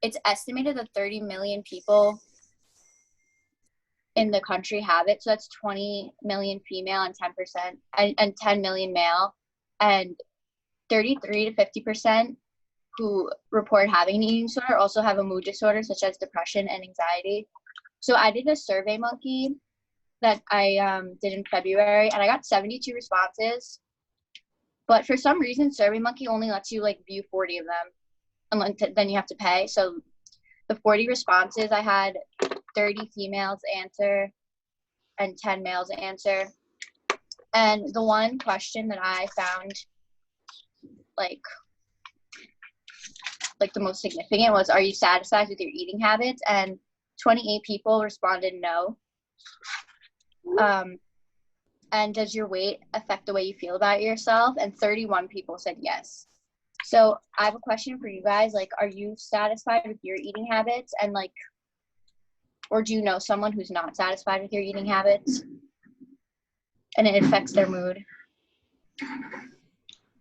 it's estimated that 30 million people in the country have it. So that's 20 million female and 10% and 10 million male, and 33 to 50% who report having an eating disorder also have a mood disorder such as depression and anxiety. So I did a Survey Monkey that I did in February, and I got 72 responses. But for some reason, Survey Monkey only lets you like view 40 of them, and then you have to pay. So the 40 responses, I had 30 females answer and 10 males answer. And the one question that I found like the most significant was, are you satisfied with your eating habits? And 28 people responded no. And does your weight affect the way you feel about yourself? And 31 people said yes. So I have a question for you guys. Like, are you satisfied with your eating habits? And like, or do you know someone who's not satisfied with your eating habits and it affects their mood?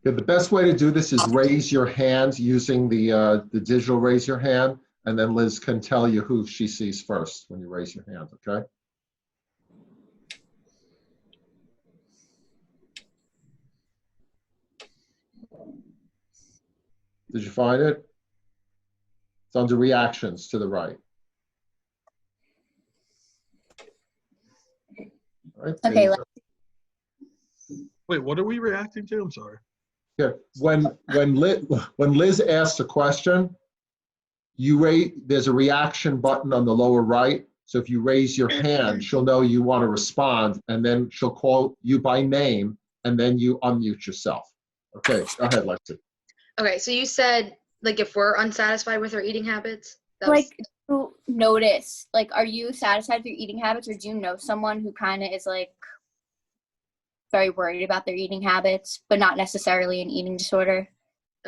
Yeah, the best way to do this is raise your hand using the digital raise your hand, and then Liz can tell you who she sees first when you raise your hand, okay? Did you find it? It's under reactions to the right. All right, Okay. Wait, what are we reacting to? I'm sorry. Yeah, when Liz asks a question, there's a reaction button on the lower right. So if you raise your hand, she'll know you want to respond, and then she'll call you by name, and then you unmute yourself. Okay, go ahead, Lexi. Okay, so you said, like, if we're unsatisfied with our eating habits? Like, to notice, like, are you satisfied with your eating habits, or do you know someone who kind of is, like, very worried about their eating habits, but not necessarily an eating disorder?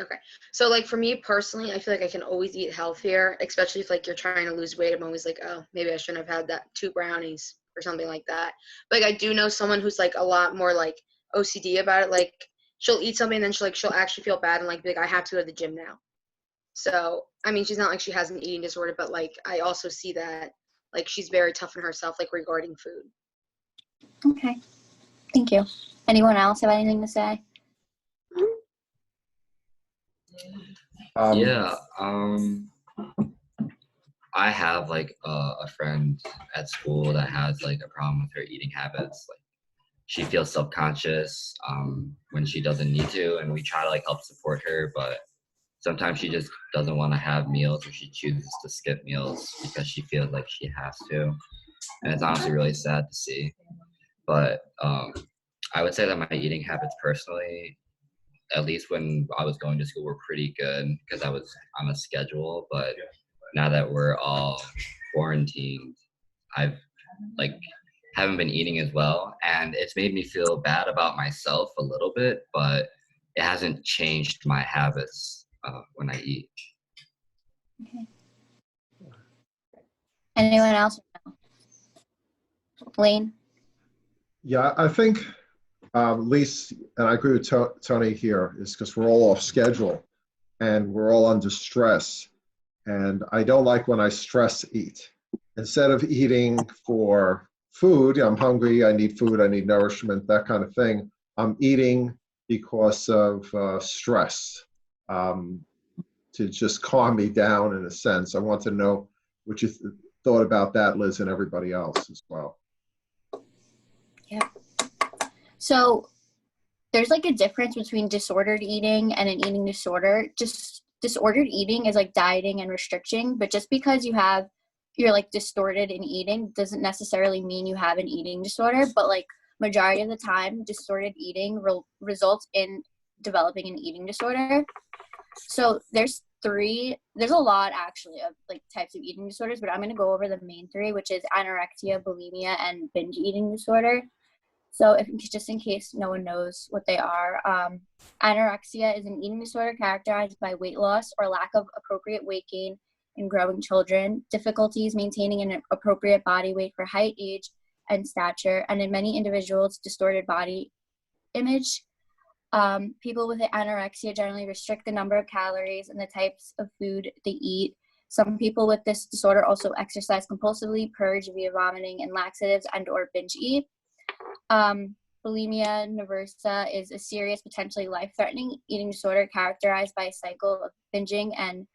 Okay, so, like, for me personally, I feel like I can always eat healthier, especially if, like, you're trying to lose weight. I'm always like, oh, maybe I shouldn't have had that 2 brownies or something like that. But, like, I do know someone who's, like, a lot more, like, OCD about it. Like, she'll eat something and then she'll actually feel bad and, like, be like, I have to go to the gym now. So, I mean, she's not like she has an eating disorder, but, like, I also see that, like, she's very tough on herself, like, regarding food. Okay. Thank you. Anyone else have anything to say? I have like a friend at school that has like a problem with her eating habits. Like, she feels self-conscious when she doesn't need to, and we try to like help support her, but sometimes she just doesn't want to have meals, or she chooses to skip meals because she feels like she has to, and it's honestly really sad to see. But I would say that my eating habits personally, at least when I was going to school, were pretty good because I was on a schedule. But now that we're all quarantined, I've like haven't been eating as well, and it's made me feel bad about myself a little bit, but it hasn't changed my habits when I eat. Okay. Anyone else? Lane? Yeah, I think Lisa, and I agree with Tony here, is because we're all off schedule and we're all under stress. And I don't like when I stress eat. Instead of eating for food, I'm hungry, I need food, I need nourishment, that kind of thing, I'm eating because of stress, to just calm me down in a sense. I want to know what you thought about that, Liz, and everybody else as well. Yeah. So there's like a difference between disordered eating and an eating disorder. Just disordered eating is like dieting and restriction, but just because you're like distorted in eating doesn't necessarily mean you have an eating disorder. But like majority of the time, distorted eating results in developing an eating disorder. So there's a lot actually of like types of eating disorders, but I'm going to go over the main 3, which is anorexia, bulimia, and binge eating disorder. So just in case no one knows what they are, anorexia is an eating disorder characterized by weight loss or lack of appropriate weight gain in growing children, difficulties maintaining an appropriate body weight for height, age, and stature, and in many individuals, distorted body image. People with anorexia generally restrict the number of calories and the types of food they eat. Some people with this disorder also exercise compulsively, purge via vomiting and laxatives, and or binge eat. Bulimia nervosa is a serious, potentially life-threatening eating disorder characterized by a cycle of binging and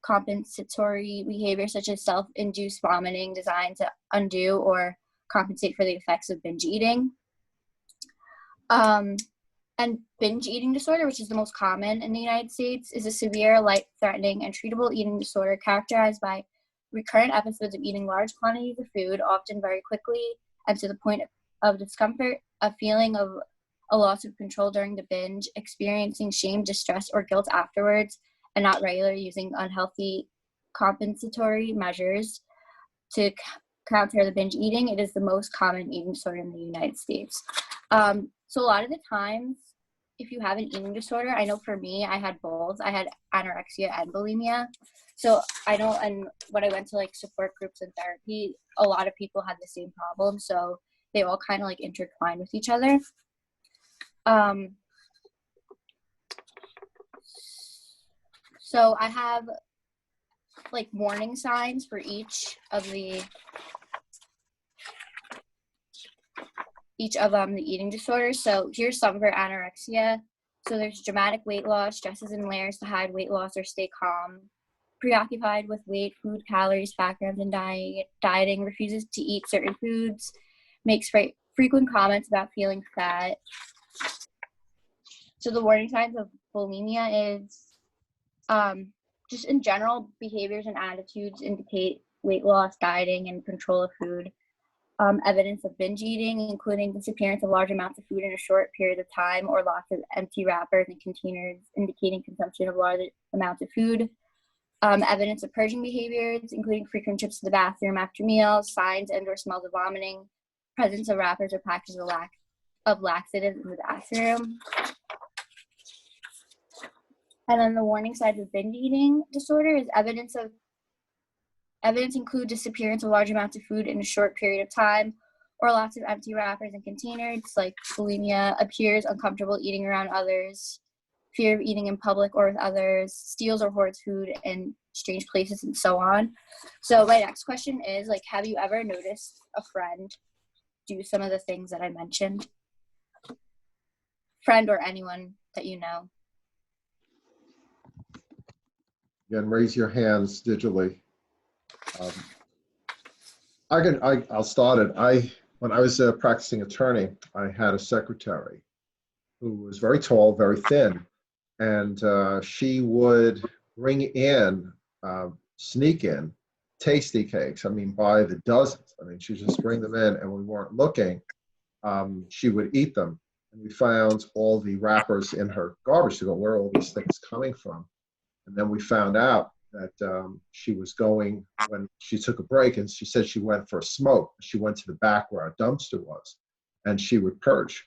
compensatory behavior such as self-induced vomiting designed to undo or compensate for the effects of binge eating. And binge eating disorder, which is the most common in the United States, is a severe, life-threatening, and treatable eating disorder characterized by recurrent episodes of eating large quantities of food, often very quickly and to the point of discomfort, a feeling of a loss of control during the binge, experiencing shame, distress, or guilt afterwards, and not regularly using unhealthy compensatory measures to counter the binge eating. It is the most common eating disorder in the United States. So a lot of the times, if you have an eating disorder, I know for me, I had both. I had anorexia and bulimia. So I know, and when I went to like support groups and therapy, a lot of people had the same problem. So they all kind of like intertwine with each other. So I have like warning signs for each of the eating disorders. So here's some for anorexia. So there's dramatic weight loss, dresses in layers to hide weight loss or stay calm, preoccupied with weight, food, calories, background, and dieting, refuses to eat certain foods, makes frequent comments about feeling fat. So the warning signs of bulimia is just in general, behaviors and attitudes indicate weight loss, dieting, and control of food. Evidence of binge eating, including disappearance of large amounts of food in a short period of time or lots of empty wrappers and containers indicating consumption of large amounts of food. Evidence of purging behaviors, including frequent trips to the bathroom after meals, signs and or smells of vomiting, presence of wrappers or packages of laxatives in the bathroom. And then the warning signs of binge eating disorder is evidence include disappearance of large amounts of food in a short period of time or lots of empty wrappers and containers, like bulimia, appears uncomfortable eating around others, fear of eating in public or with others, steals or hoards food in strange places, and so on. So my next question is, like, have you ever noticed a friend do some of the things that I mentioned? Friend or anyone that you know? Again, raise your hands digitally. I'll start it. When I was a practicing attorney, I had a secretary who was very tall, very thin, and she would bring in, sneak in, tasty cakes. I mean, by the dozens. I mean, she'd just bring them in, and we weren't looking. She would eat them, and we found all the wrappers in her garbage to go, where are all these things coming from? And then we found out that she was going, when she took a break, and she said she went for a smoke. She went to the back where our dumpster was, and she would purge.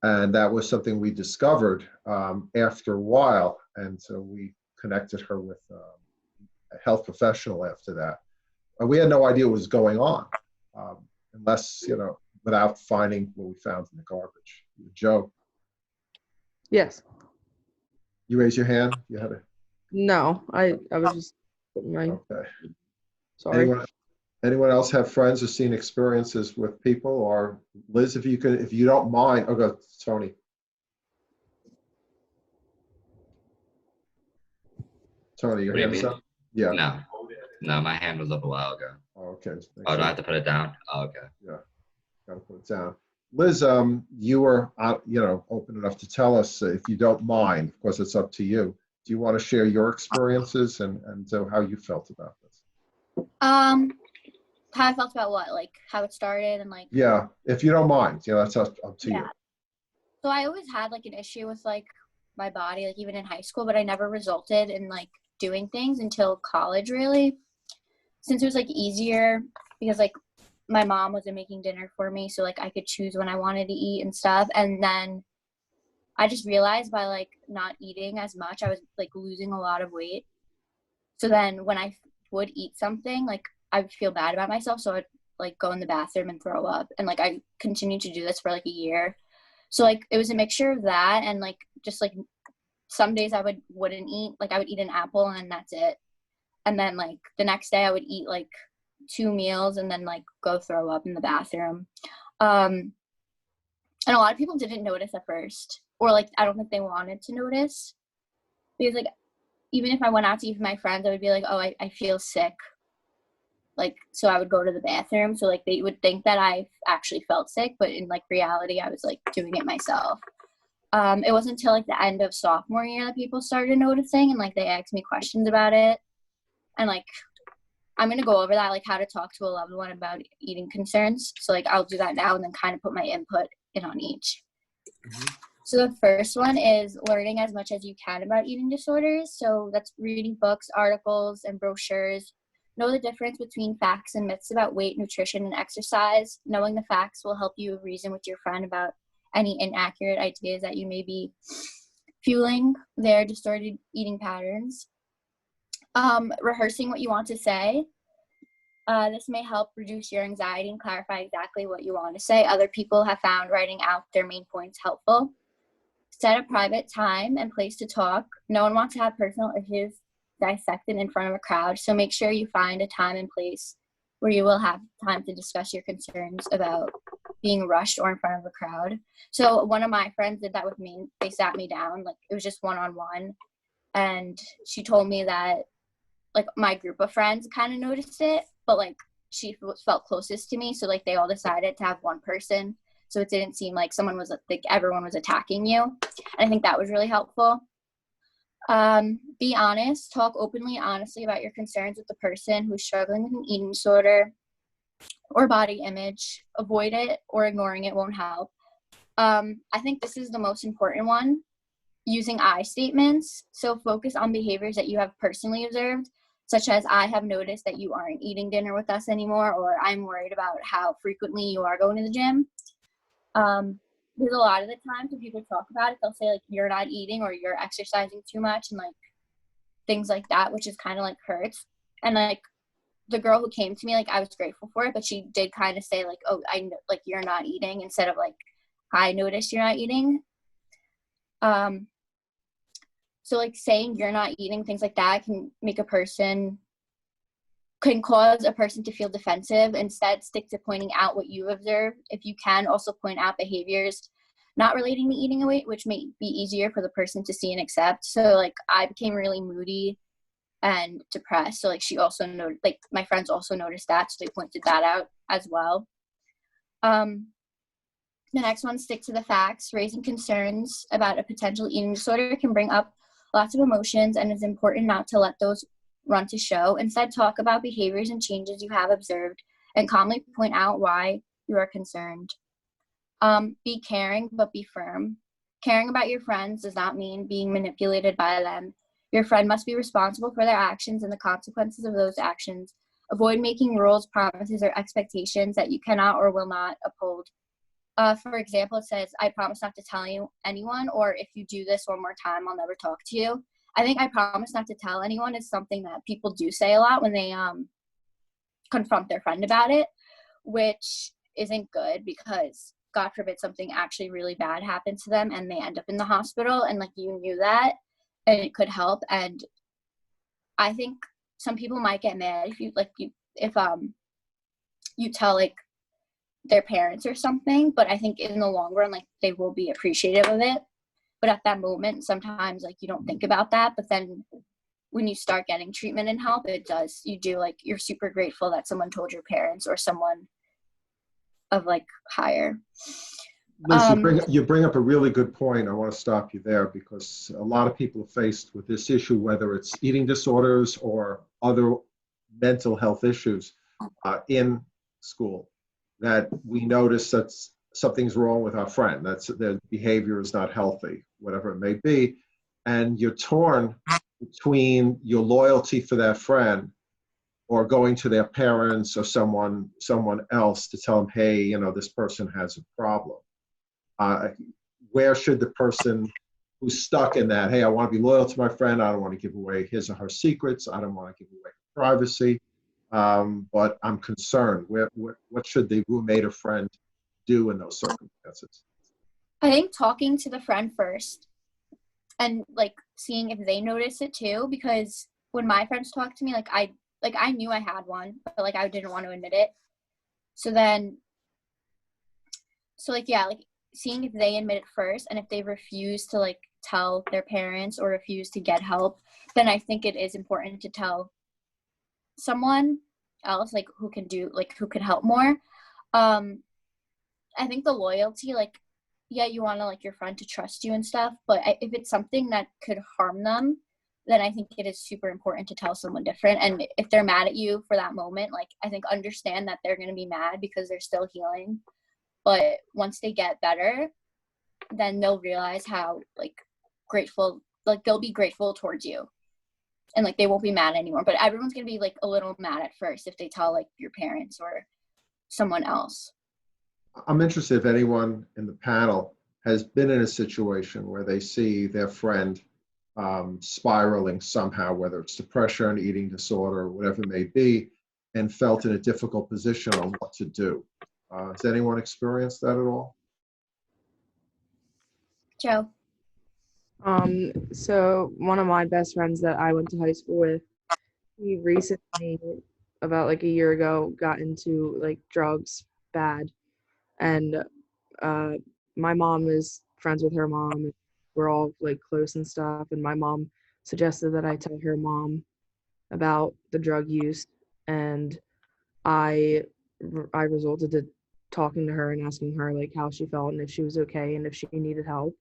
And that was something we discovered after a while. And so we connected her with a health professional after that. We had no idea what was going on, unless, without finding what we found in the garbage. Joe, Yes. you raise your hand? You had a, No, I was just putting my, okay. sorry. Anyone else have friends or seen experiences with people? Or Liz, if you don't mind, oh, go, Tony. Tony, your What do you hand is mean? up? Yeah. No, my hand was up a while ago. Oh, okay. Oh, do I have to put it down? Oh, okay. Yeah, gotta put it down. Liz, you were, open enough to tell us, if you don't mind. Of course, it's up to you. Do you want to share your experiences and how you felt about this? How I felt about what, like how it started and like. Yeah, if you don't mind, that's up to you. So I always had like an issue with like my body, like even in high school, but I never resulted in like doing things until college, really, since it was like easier because like my mom wasn't making dinner for me, so like I could choose when I wanted to eat and stuff. And then I just realized by like not eating as much, I was like losing a lot of weight. So then when I would eat something, like I would feel bad about myself, so I'd like go in the bathroom and throw up. And like I continued to do this for like a year. So like it was a mixture of that and like just like some days I wouldn't eat, like I would eat an apple and that's it. And then like the next day I would eat like 2 meals and then like go throw up in the bathroom. And a lot of people didn't notice at first, or like I don't think they wanted to notice, because like even if I went out to eat with my friends, I would be like, oh, I feel sick. Like, so I would go to the bathroom. So like they would think that I actually felt sick, but in like reality, I was like doing it myself. It wasn't until like the end of sophomore year that people started noticing, and like they asked me questions about it. And like I'm gonna go over that, like how to talk to a loved one about eating concerns. So like I'll do that now and then kind of put my input in on each. So the first one is learning as much as you can about eating disorders. So that's reading books, articles, and brochures. Know the difference between facts and myths about weight, nutrition, and exercise. Knowing the facts will help you reason with your friend about any inaccurate ideas that you may be fueling their distorted eating patterns. Rehearsing what you want to say. This may help reduce your anxiety and clarify exactly what you want to say. Other people have found writing out their main points helpful. Set a private time and place to talk. No one wants to have personal issues dissected in front of a crowd, so make sure you find a time and place where you will have time to discuss your concerns about being rushed or in front of a crowd. So one of my friends did that with me. They sat me down, like it was just one-on-one, and she told me that like my group of friends kind of noticed it, but like she felt closest to me, so like they all decided to have one person, so it didn't seem like someone was like everyone was attacking you. And I think that was really helpful. Be honest. Talk openly and honestly about your concerns with the person who's struggling with an eating disorder or body image. Avoid it or ignoring it won't help. I think this is the most important one. Using I statements. So focus on behaviors that you have personally observed, such as I have noticed that you aren't eating dinner with us anymore, or I'm worried about how frequently you are going to the gym. There's a lot of the times when people talk about it, they'll say like you're not eating or you're exercising too much and like things like that, which is kind of like hurts. And like the girl who came to me, like I was grateful for it, but she did kind of say like, oh, I know, like you're not eating, instead of like I noticed you're not eating. So like saying you're not eating, things like that can cause a person to feel defensive. Instead, stick to pointing out what you observe. If you can, also point out behaviors not relating to eating weight, which may be easier for the person to see and accept. So like I became really moody and depressed. So like she also noticed, like my friends also noticed that, so they pointed that out as well. The next one, stick to the facts. Raising concerns about a potential eating disorder can bring up lots of emotions, and it's important not to let those run to show. Instead, talk about behaviors and changes you have observed and calmly point out why you are concerned. Be caring, but be firm. Caring about your friends does not mean being manipulated by them. Your friend must be responsible for their actions and the consequences of those actions. Avoid making rules, promises, or expectations that you cannot or will not uphold. For example, it says, I promise not to tell anyone, or if you do this one more time, I'll never talk to you. I think I promise not to tell anyone is something that people do say a lot when they confront their friend about it, which isn't good, because God forbid something actually really bad happens to them and they end up in the hospital, and like you knew that and it could help. And I think some people might get mad if you tell like their parents or something, but I think in the long run, like they will be appreciative of it. But at that moment, sometimes like you don't think about that, but then when you start getting treatment and help, you're super grateful that someone told your parents or someone of like higher. Liz, you bring up a really good point. I want to stop you there, because a lot of people are faced with this issue, whether it's eating disorders or other mental health issues in school, that we notice that something's wrong with our friend, that's their behavior is not healthy, whatever it may be, and you're torn between your loyalty for that friend or going to their parents or someone else to tell them, hey, you know, this person has a problem. Where should the person who's stuck in that, hey, I want to be loyal to my friend, I don't want to give away his or her secrets, I don't want to give away privacy, but I'm concerned, what should the roommate or friend do in those circumstances? I think talking to the friend first and like seeing if they notice it too, because when my friends talk to me, like I knew I had one, but like I didn't want to admit it. So then, yeah, like seeing if they admit it first, and if they refuse to like tell their parents or refuse to get help, then I think it is important to tell someone else, like who can help more. I think the loyalty, like, yeah, you want to like your friend to trust you and stuff, but if it's something that could harm them, then I think it is super important to tell someone different. And if they're mad at you for that moment, like I think understand that they're going to be mad because they're still healing. But once they get better, then they'll realize how like grateful, like they'll be grateful towards you. And like they won't be mad anymore. But everyone's going to be like a little mad at first if they tell like your parents or someone else. I'm interested if anyone in the panel has been in a situation where they see their friend spiraling somehow, whether it's depression, eating disorder, or whatever it may be, and felt in a difficult position on what to do. Has anyone experienced that at all? Joe? So one of my best friends that I went to high school with, he recently, about like a year ago, got into like drugs bad. And my mom is friends with her mom. And we're all like close and stuff. And my mom suggested that I tell her mom about the drug use. And I resulted to talking to her and asking her like how she felt and if she was okay and if she needed help.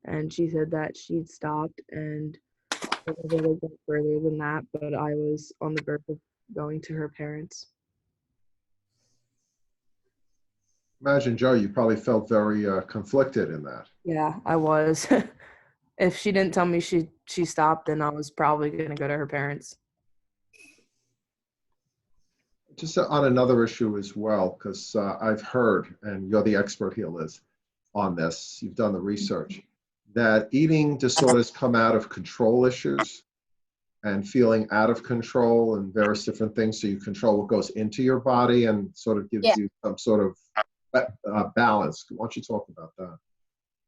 And she said that she'd stopped and it never really got further than that, but I was on the verge of going to her parents. Imagine, Joe, you probably felt very conflicted in that. Yeah, I was. If she didn't tell me she stopped, then I was probably gonna go to her parents. Just on another issue as well, because I've heard, and you're the expert here, Liz, on this, you've done the research, that eating disorders come out of control issues and feeling out of control and various different things. So you control what goes into your body and sort of gives you some sort of balance. Why don't you talk about that?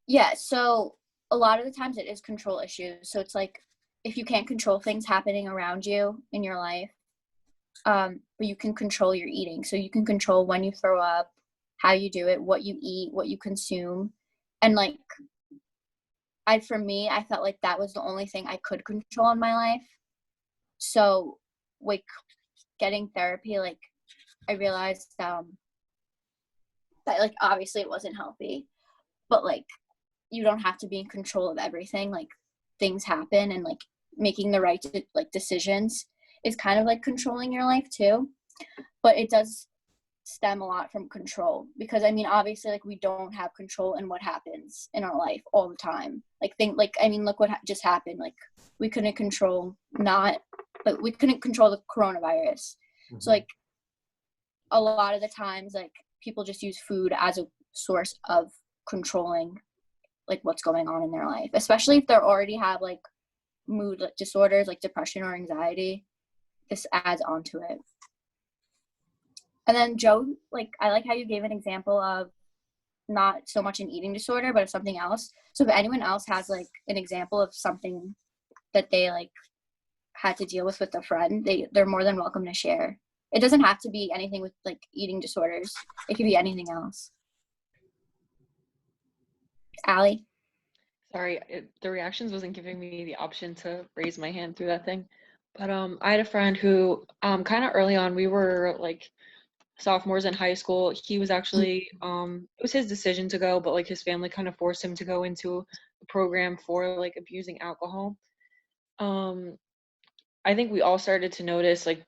Yeah, so a lot of the times it is control issues. So it's like if you can't control things happening around you in your life, but you can control your eating. So you can control when you throw up, how you do it, what you eat, what you consume. And like for me, I felt like that was the only thing I could control in my life. So like getting therapy, like I realized that like obviously it wasn't healthy, but like you don't have to be in control of everything. Like things happen, and like making the right like decisions is kind of like controlling your life too. But it does stem a lot from control, because I mean obviously like we don't have control in what happens in our life all the time. Look what just happened. Like we couldn't control we couldn't control the coronavirus. Mm-hmm. So like a lot of the times like people just use food as a source of controlling like what's going on in their life, especially if they already have like mood disorders like depression or anxiety. This adds on to it. And then Joe, like I like how you gave an example of not so much an eating disorder but of something else. So if anyone else has like an example of something that they like had to deal with a friend, they're more than welcome to share. It doesn't have to be anything with like eating disorders. It could be anything else. Allie? Sorry, the reactions wasn't giving me the option to raise my hand through that thing. But I had a friend who kind of early on, we were like sophomores in high school. He was actually it was his decision to go, but like his family kind of forced him to go into a program for like abusing alcohol. I think we all started to notice like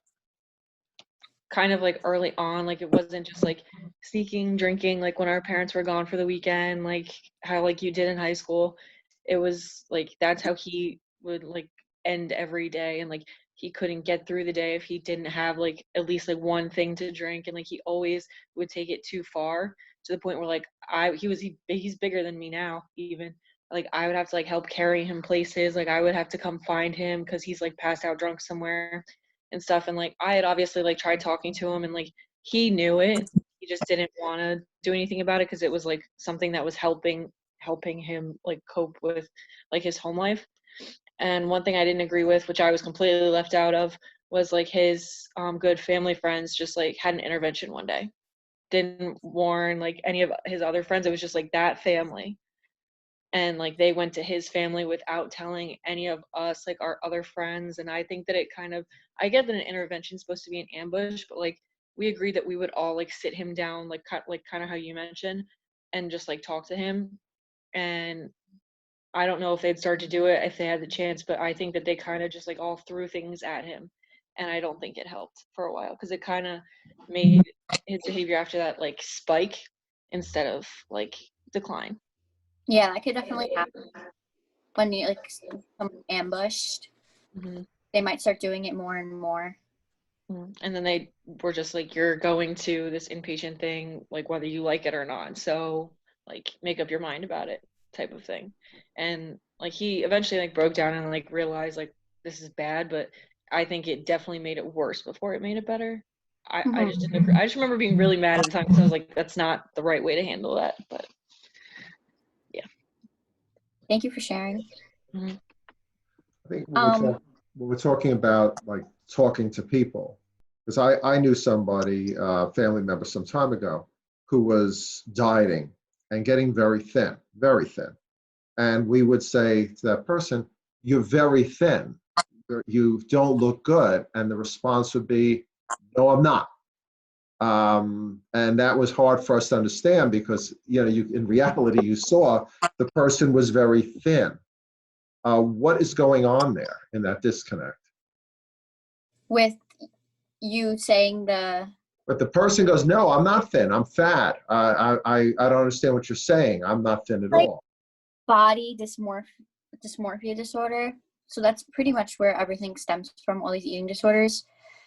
kind of like early on, like it wasn't just like sneaking drinking like when our parents were gone for the weekend, like how like you did in high school. It was like that's how he would like end every day, and like he couldn't get through the day if he didn't have like at least like one thing to drink, and like he always would take it too far to the point where like he's bigger than me now even. Like I would have to like help carry him places, like I would have to come find him because he's like passed out drunk somewhere and stuff. And like I had obviously like tried talking to him, and like he knew it, he just didn't want to do anything about it because it was like something that was helping him like cope with like his home life. And one thing I didn't agree with, which I was completely left out of, was like his good family friends just like had an intervention one day. Didn't warn like any of his other friends. It was just like that family. And like they went to his family without telling any of us, like our other friends. And I think that it kind of, I get that an intervention is supposed to be an ambush, but like we agreed that we would all like sit him down, like kind of how you mentioned, and just like talk to him. And I don't know if they'd start to do it if they had the chance, but I think that they kind of just like all threw things at him. And I don't think it helped for a while because it kind of made his behavior after that like spike instead of like decline. Yeah, that could definitely happen when you like someone ambushed. Mm-hmm. They might start doing it more and more. And then they were just like, you're going to this inpatient thing, like whether you like it or not. So like make up your mind about it type of thing. And like he eventually like broke down and like realized like this is bad, but I think it definitely made it worse before it made it better. I just didn't agree. I just remember being really mad at the time because I was like, that's not the right way to handle that. But yeah. Thank you for sharing. Mm-hmm. I think when we're talking about like talking to people, because I knew somebody, family member some time ago, who was dieting and getting very thin, very thin. And we would say to that person, "You're very thin. You don't look good." And the response would be, "No, I'm not." And that was hard for us to understand because, you know, in reality, you saw the person was very thin. What is going on there in that disconnect? With you saying But the person goes, "No, I'm not thin. I'm fat. I don't understand what you're saying. I'm not thin at all." body dysmorphia disorder. So that's pretty much where everything stems from, all these eating disorders.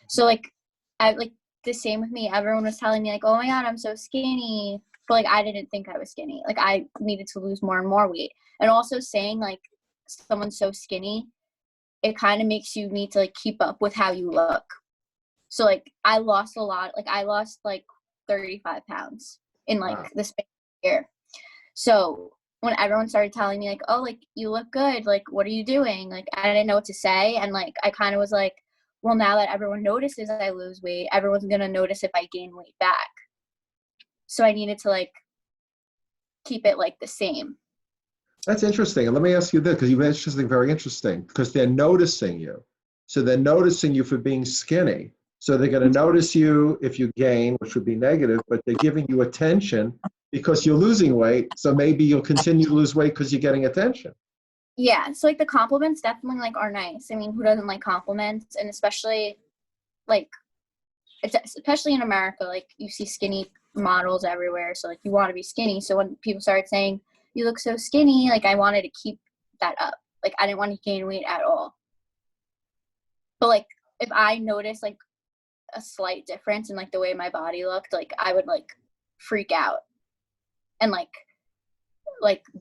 So like the same with me. Everyone was telling me like, "Oh my God, I'm so skinny." But like I didn't think I was skinny. Like I needed to lose more and more weight. And also saying like someone's so skinny, it kind of makes you need to like keep up with how you look. So like I lost a lot. Like I lost like 35 pounds in like the span of a year. So when everyone started telling me like, "Oh, like you look good, like what are you doing?" Like I didn't know what to say. And like I kind of was like, well, now that everyone notices I lose weight, everyone's gonna notice if I gain weight back. So I needed to like keep it like the same. That's interesting. And let me ask you this, because you mentioned something very interesting, because they're noticing you. So they're noticing you for being skinny. So they're going to notice you if you gain, which would be negative, but they're giving you attention because you're losing weight. So maybe you'll continue to lose weight because you're getting attention. Yeah. So like the compliments definitely like are nice. I mean, who doesn't like compliments? And especially like, especially in America, like you see skinny models everywhere. So like you want to be skinny. So when people started saying, "You look so skinny," like I wanted to keep that up. Like I didn't want to gain weight at all. But like if I noticed like a slight difference in like the way my body looked, like I would like freak out and like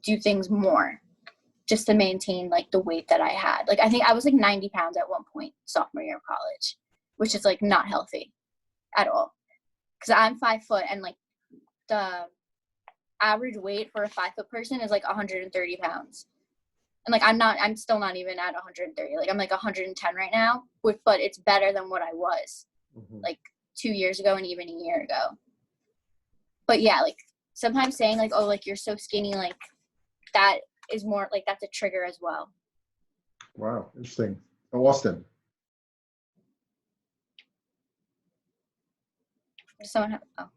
do things more just to maintain like the weight that I had. Like I think I was like 90 pounds at one point sophomore year of college, which is like not healthy at all. Because I'm 5 foot and like the average weight for a 5 foot person is like 130 pounds. And like I'm still not even at 130. Like I'm like 110 right now, but it's better than what I was like 2 years ago and even a year ago. But yeah, like sometimes saying like, "Oh, like you're so skinny," like that is more like that's a trigger as well. Wow, interesting. Austin. Someone have, oh.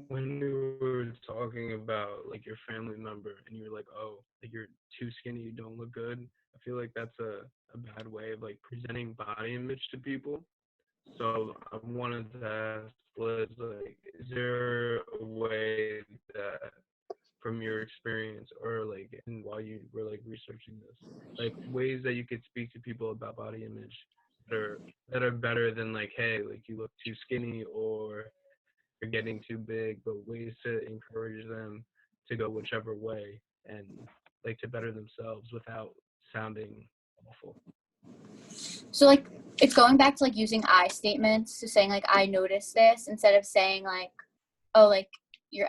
When you were talking about like your family member and you were like, "Oh, like you're too skinny, you don't look good," I feel like that's a bad way of like presenting body image to people. So I wanted to ask Liz, like, is there a way that from your experience or like and while you were like researching this, like ways that you could speak to people about body image that are better than like, "Hey, like you look too skinny," or "You're getting too big," but ways to encourage them to go whichever way and like to better themselves without sounding awful? So like it's going back to like using I statements, to saying like I noticed this instead of saying like, "Oh, like you're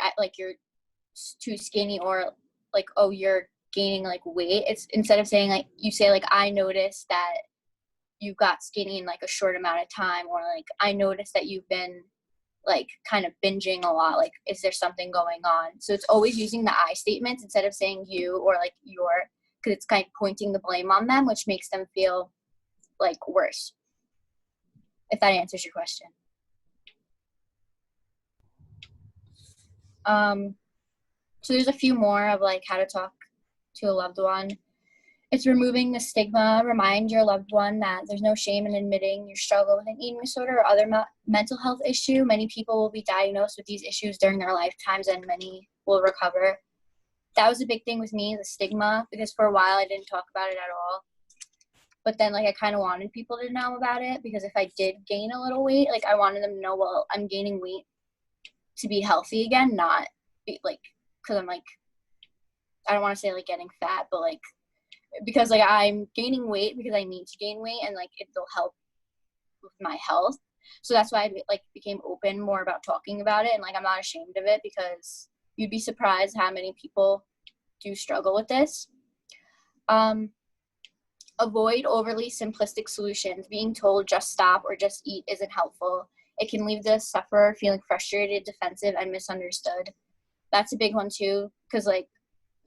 too skinny," or like, "Oh, you're gaining like weight, it's instead of saying like, you say like, I noticed that you got skinny in like a short amount of time, or like, I noticed that you've been like kind of binging a lot, like is there something going on? So it's always using the I statements instead of saying you or like your, because it's kind of pointing the blame on them, which makes them feel like worse, if that answers your question. So there's a few more of like how to talk to a loved one. It's removing the stigma. Remind your loved one that there's no shame in admitting your struggle with an eating disorder or other mental health issue. Many people will be diagnosed with these issues during their lifetimes, and many will recover. That was a big thing with me, the stigma, because for a while I didn't talk about it at all. But then like I kind of wanted people to know about it, because if I did gain a little weight, like I wanted them to know, well, I'm gaining weight to be healthy again, not be, like, because I'm like, I don't want to say like getting fat, but like, because like I'm gaining weight because I need to gain weight, and like it'll help with my health. So that's why I like became open more about talking about it, and like I'm not ashamed of it, because you'd be surprised how many people do struggle with this. Avoid overly simplistic solutions. Being told just stop or just eat isn't helpful. It can leave the sufferer feeling frustrated, defensive, and misunderstood. That's a big one too, because like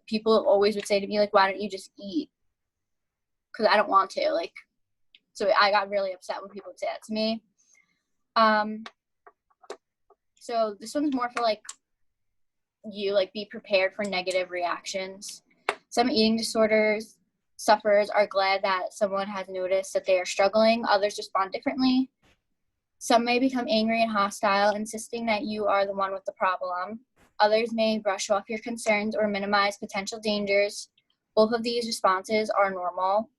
people always would say to me like, why don't you just eat? Because I don't want to, like, so I got really upset when people would say that to me. So this one's more for like you, like be prepared for negative reactions. Some eating disorders sufferers are glad that someone has noticed that they are struggling. Others respond differently. Some may become angry and hostile, insisting that you are the one with the problem. Others may brush off your concerns or minimize potential dangers. Both of these responses are normal.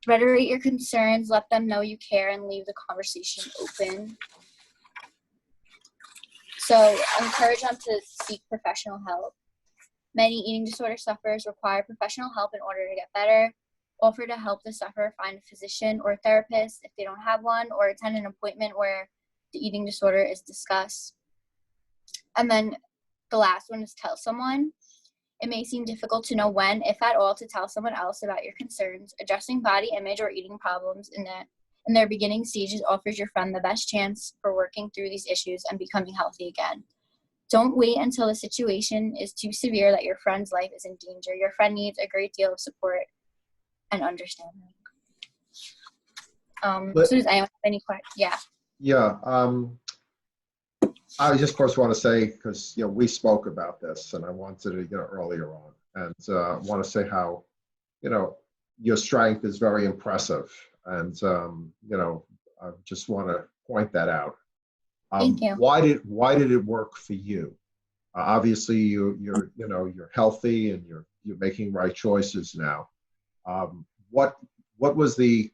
Reiterate your concerns, let them know you care, and leave the conversation open. So encourage them to seek professional help. Many eating disorder sufferers require professional help in order to get better. Offer to help the sufferer find a physician or therapist if they don't have one, or attend an appointment where the eating disorder is discussed. And then the last one is tell someone. It may seem difficult to know when, if at all, to tell someone else about your concerns. Addressing body image or eating problems in their beginning stages offers your friend the best chance for working through these issues and becoming healthy again. Don't wait until the situation is too severe that your friend's life is in danger. Your friend needs a great deal of support and understanding. So does anyone have any questions? Yeah. Yeah. I just first want to say, because we spoke about this, and I wanted to earlier on, and want to say how your strength is very impressive, and I just want to point that out. Thank you. Why did it work for you? Obviously, you're healthy and you're making right choices now. What was the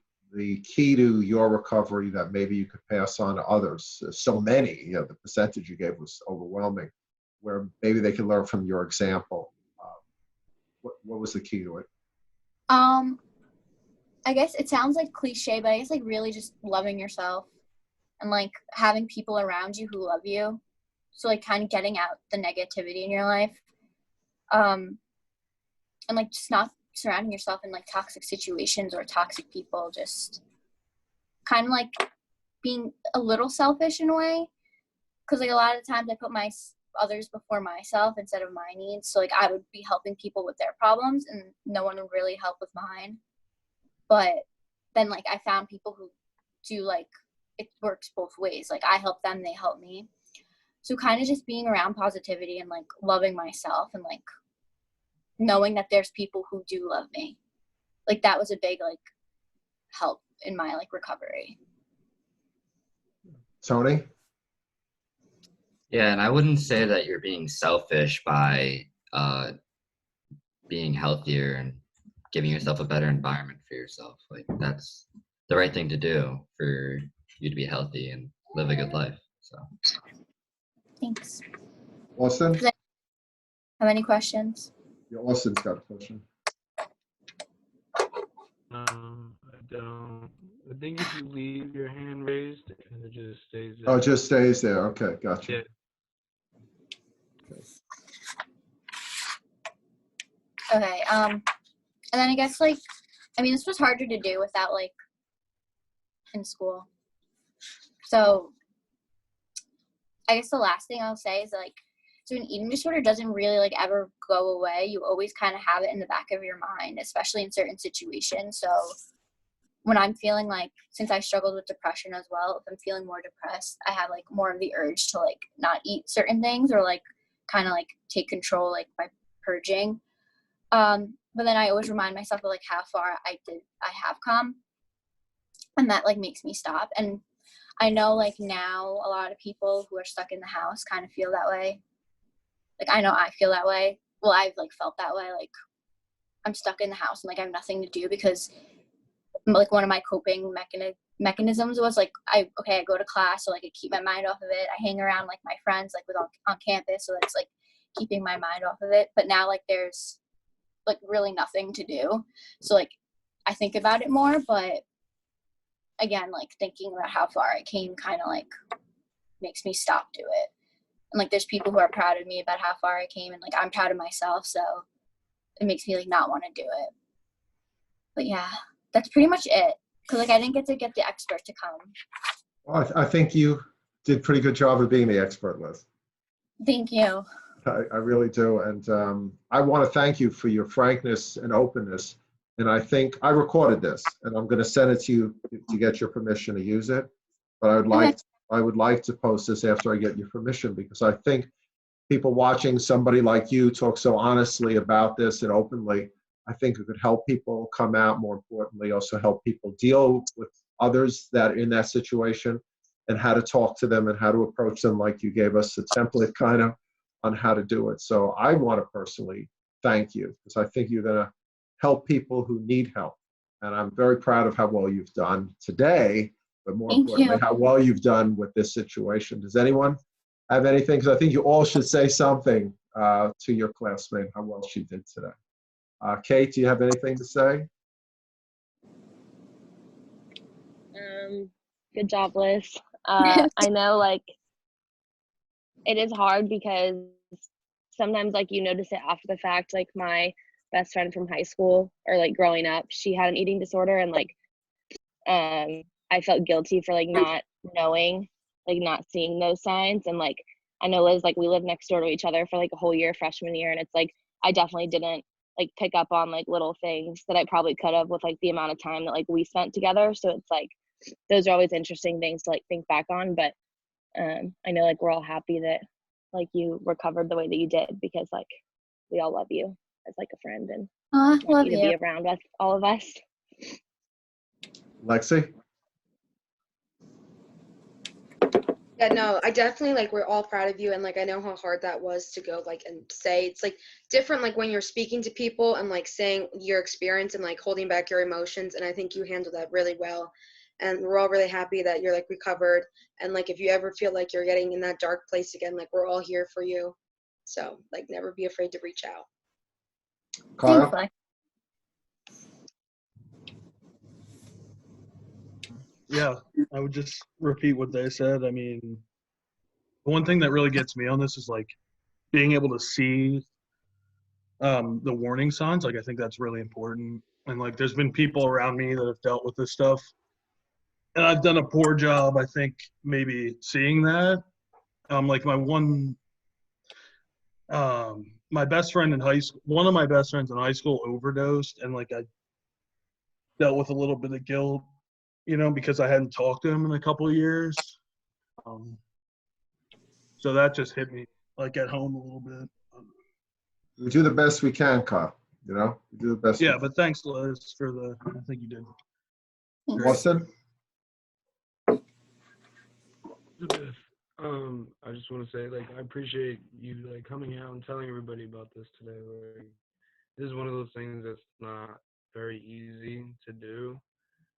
key to your recovery that maybe you could pass on to others? So many, the percentage you gave was overwhelming, where maybe they can learn from your example. What was the key to it? I guess it sounds like cliche, but I guess like really just loving yourself and like having people around you who love you. So like kind of getting out the negativity in your life. And like just not surrounding yourself in like toxic situations or toxic people, just kind of like being a little selfish in a way, because like a lot of times I put others before myself instead of my needs. So like I would be helping people with their problems and no one would really help with mine. But then like I found people who do, like, it works both ways. Like I help them, they help me. So kind of just being around positivity and like loving myself and like knowing that there's people who do love me. Like that was a big like help in my like recovery. Tony? Yeah, and I wouldn't say that you're being selfish by being healthier and giving yourself a better environment for yourself. Like that's the right thing to do for you to be healthy and live a good life. So Thanks. Austin? Have any questions? Yeah, Austin's got a question. I don't. I think if you leave your hand raised, it kind of just stays there. Oh, it just stays there. Okay, gotcha. Yeah. Okay. Okay. And then I guess like, I mean, this was harder to do without like in school. So I guess the last thing I'll say is like, so an eating disorder doesn't really like ever go away. You always kind of have it in the back of your mind, especially in certain situations. So when I'm feeling like, since I struggled with depression as well, if I'm feeling more depressed, I have like more of the urge to like not eat certain things or like kind of like take control like by purging. But then I always remind myself of like how far I have come, and that like makes me stop. And I know like now a lot of people who are stuck in the house kind of feel that way. Like I know I feel that way. Well, I've like felt that way. Like I'm stuck in the house and like I have nothing to do because like one of my coping mechanisms was like I go to class, so like I keep my mind off of it. I hang around like my friends like on campus, so it's like keeping my mind off of it. But now like there's like really nothing to do, so like I think about it more. But again, like thinking about how far I came kind of like makes me stop do it. And like there's people who are proud of me about how far I came, and like I'm proud of myself, so it makes me like not want to do it. But yeah, that's pretty much it. Cause like I didn't get the expert to come. Well, I think you did a pretty good job of being the expert, Liz. Thank you. I really do. And I want to thank you for your frankness and openness. And I think I recorded this, and I'm going to send it to you to get your permission to use it. But I would like to post this after I get your permission, because I think people watching somebody like you talk so honestly about this and openly, I think it could help people come out. More importantly, also help people deal with others that are in that situation, and how to talk to them and how to approach them, like you gave us a template kind of on how to do it. So I want to personally thank you, because I think you're going to help people who need help. And I'm very proud of how well you've done today, but more Thank importantly, you. how well you've done with this situation. Does anyone have anything? Because I think you all should say something to your classmate, how well she did today. Kate, do you have anything to say? Good job, Liz. I know like it is hard because sometimes like you notice it after the fact. Like my best friend from high school or like growing up, she had an eating disorder, and like I felt guilty for like not knowing, like not seeing those signs. And like I know Liz, like we lived next door to each other for like a whole year freshman year, and it's like I definitely didn't like pick up on like little things that I probably could have with like the amount of time that like we spent together. So it's like those are always interesting things to like think back on. But I know like we're all happy that like you recovered the way that you did, because like we all love you as like a friend and want Love you to you. be around with all of us. Lexi? Yeah, no, I definitely like we're all proud of you, and like I know how hard that was to go like and say. It's like different like when you're speaking to people and like saying your experience and like holding back your emotions, and I think you handled that really well. And we're all really happy that you're like recovered, and like if you ever feel like you're getting in that dark place again, like we're all here for you. So like never be afraid to reach out. Kyle? Thanks, Lex. Yeah, I would just repeat what they said. I mean, the one thing that really gets me on this is like being able to see the warning signs. Like I think that's really important. And like there's been people around me that have dealt with this stuff, and I've done a poor job, I think, maybe seeing that. Like my best friend in high school, one of my best friends in high school overdosed, and like I dealt with a little bit of guilt, because I hadn't talked to him in a couple of years. So that just hit me like at home a little bit. We do the best we can, Kyle. We do the best. Yeah, but thanks, Liz, I think you did. Thanks. Austin? Elizabeth, I just want to say, like, I appreciate you, like, coming out and telling everybody about this today. Like, this is one of those things that's not very easy to do,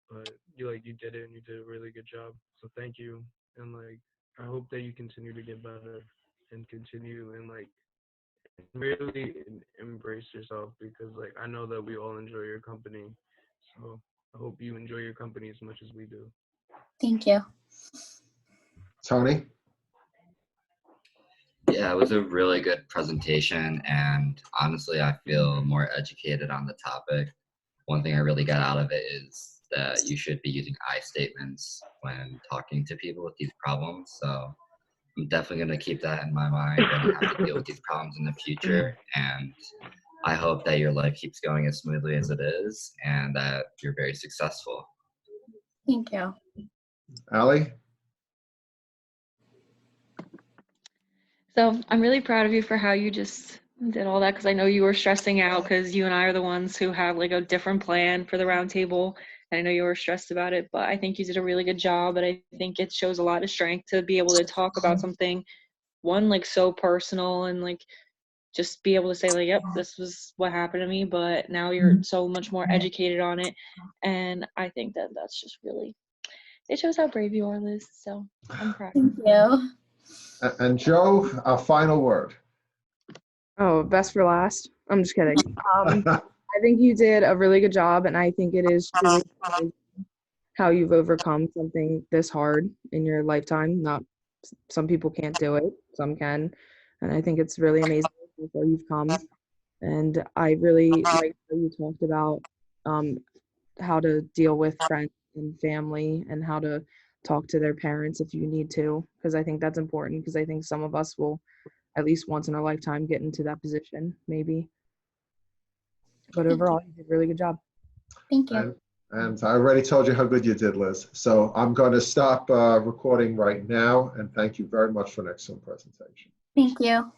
but you did it, and you did a really good job. So thank you, and like, I hope that you continue to get better and continue and like really embrace yourself, because like I know that we all enjoy your company. So I hope you enjoy your company as much as we do. Thank you. Tony? Yeah, it was a really good presentation, and honestly, I feel more educated on the topic. One thing I really got out of it is that you should be using I statements when talking to people with these problems. So I'm definitely going to keep that in my mind when I have to deal with these problems in the future. And I hope that your life keeps going as smoothly as it is and that you're very successful. Thank you. Allie? So I'm really proud of you for how you just did all that, because I know you were stressing out because you and I are the ones who have like a different plan for the roundtable. And I know you were stressed about it, but I think you did a really good job. And I think it shows a lot of strength to be able to talk about something, one, like so personal, and like just be able to say like, yep, this was what happened to me, but now you're so much more educated on it. And I think that that's just really, it shows how brave you are, Liz. So I'm proud. Thank you. And Joe, our final word. Oh, best for last. I'm just kidding. I think you did a really good job, and I think it is truly amazing how you've overcome something this hard in your lifetime. Not some people can't do it, some can, and I think it's really amazing how far you've come. And I really like how you talked about how to deal with friends and family and how to talk to their parents if you need to, because I think that's important, because I think some of us will at least once in our lifetime get into that position, maybe. But overall, you did a really good job. Thank you. And I already told you how good you did, Liz. So I'm going to stop recording right now, and thank you very much for an excellent presentation. Thank you.